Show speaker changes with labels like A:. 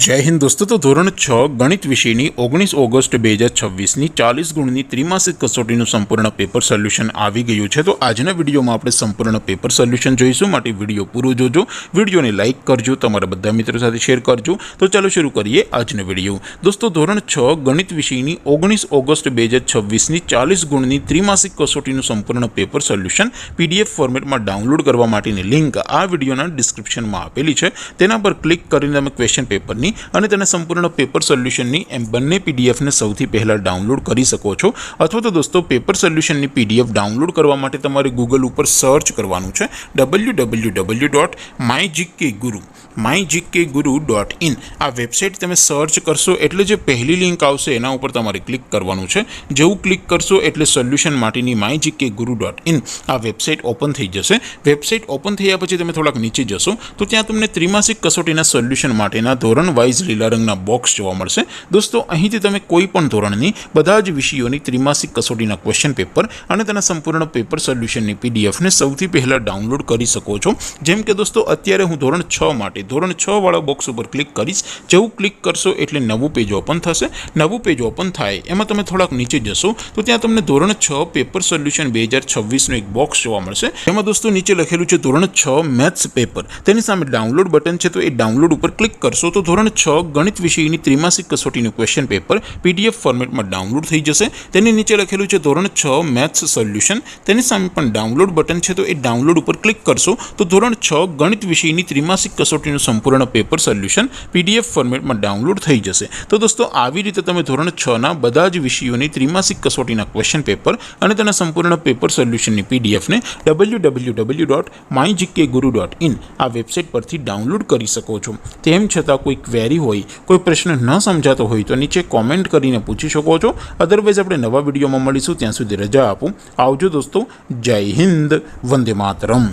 A: जय हिंद दोस्तों। तो धोरण 6 गणित विषयनी 19 ऑगस्ट 2026 40 गुणनी त्रिमासिक कसोटीનું સંપૂર્ણ પેપર સોલ્યુશન આવી ગયું છે। તો આજના વિડીયોમાં આપણે સંપૂર્ણ પેપર સોલ્યુશન જોઈશું, માટે વિડીયો પૂરો જોજો, વિડીયોને લાઇક કરજો, તમારા બધા મિત્રો સાથે શેર કરજો। તો ચાલો શરૂ કરીએ આજનો વિડીયો। દોસ્તો ધોરણ 6 ગણિત વિષયની 19 ઓગસ્ટ 2026 40 ગુણની ત્રિમાસિક કસોટીનું સંપૂર્ણ પેપર સોલ્યુશન પીડીએફ ફોર્મેટમાં ડાઉનલોડ કરવા માટેની લિંક આ વિડીયોના ડિસ્ક્રિપ્શનમાં આપેલી છે। તેના પર ક્લિક કરીને તમે ક્વેશ્ચન પેપરની અને તેના સંપૂર્ણ પેપર સોલ્યુશનની એમ બંને પીડીએફને સૌથી પહેલાં ડાઉનલોડ કરી શકો છો। અથવા તો દોસ્તો પેપર સોલ્યુશનની પીડીએફ ડાઉનલોડ કરવા માટે તમારે ગૂગલ ઉપર સર્ચ કરવાનું છે www.mygkguru.in। આ વેબસાઇટ તમે સર્ચ કરશો એટલે જે પહેલી લિંક આવશે એના ઉપર તમારે ક્લિક કરવાનું છે। જેવું ક્લિક કરશો એટલે સોલ્યુશન માટેની mygkguru.in આ વેબસાઇટ ઓપન થઈ જશે। વેબસાઇટ ઓપન થયા પછી તમે થોડાક નીચે જશો તો ત્યાં તમને ત્રિમાસિક કસોટીના સોલ્યુશન માટેના ધોરણ વાઇઝ લીલા રંગના બોક્સ જોવા મળશે। દોસ્તો અહીંથી તમે કોઈ પણ ધોરણની બધા જ વિષયોની ત્રિમાસિક કસોટીના ક્વેશ્ચન પેપર અને તેના સંપૂર્ણ પેપર સોલ્યુશનની પીડીએફને સૌથી પહેલાં ડાઉનલોડ કરી શકો છો। જેમ કે દોસ્તો અત્યારે હું ધોરણ 6 માટે ધોરણ 6 વાળા બોક્સ ઉપર ક્લિક કરીશ। જેવું ક્લિક કરશો એટલે નવું પેજ ઓપન થશે। નવું પેજ ઓપન થાય એમાં તમે થોડાક નીચે જશો તો ત્યાં તમને ધોરણ 6 પેપર સોલ્યુશન 2026નું એક બોક્સ જોવા મળશે। એમાં દોસ્તો નીચે લખેલું છે ધોરણ 6 મેથ્સ પેપર, તેની સામે ડાઉનલોડ બટન છે, તો એ ડાઉનલોડ ઉપર ક્લિક કરશો તો ધોરણ 6 ગણિત વિષયની ત્રિમાસિક કસોટીનું ક્વેશ્ચન પેપર પીડીએફ ફોર્મેટમાં ડાઉનલોડ થઈ જશે। તેની નીચે લખેલું છે ધોરણ 6 મેથ્સ સોલ્યુશન, તેની સામે પણ ડાઉનલોડ બટન છે, તો એ ડાઉનલોડ ઉપર ક્લિક કરશો તો ધોરણ 6 ગણિત વિષયની ત્રિમાસિક કસોટીનું સંપૂર્ણ પેપર સોલ્યુશન પીડીએફ ફોર્મેટમાં ડાઉનલોડ થઈ જશે। તો દોસ્તો આવી રીતે તમે ધોરણ 6ના બધા જ વિષયોની ત્રિમાસિક કસોટીના ક્વેશ્ચન પેપર અને તેના સંપૂર્ણ પેપર સોલ્યુશનની પીડીએફને www.mygkguru.in આ વેબસાઇટ પરથી ડાઉનલોડ કરી શકો છો। તેમ છતાં કોઈ ક્વેરી હોય, કોઈ પ્રશ્ન ન સમજાતો હોય તો નીચે કોમેન્ટ કરીને પૂછી શકો છો। અદરવાઇઝ આપણે નવા વિડીયોમાં મળીશું, ત્યાં સુધી રજા આપો। આવજો દોસ્તો, જય હિન્દ, વંદે માતરમ।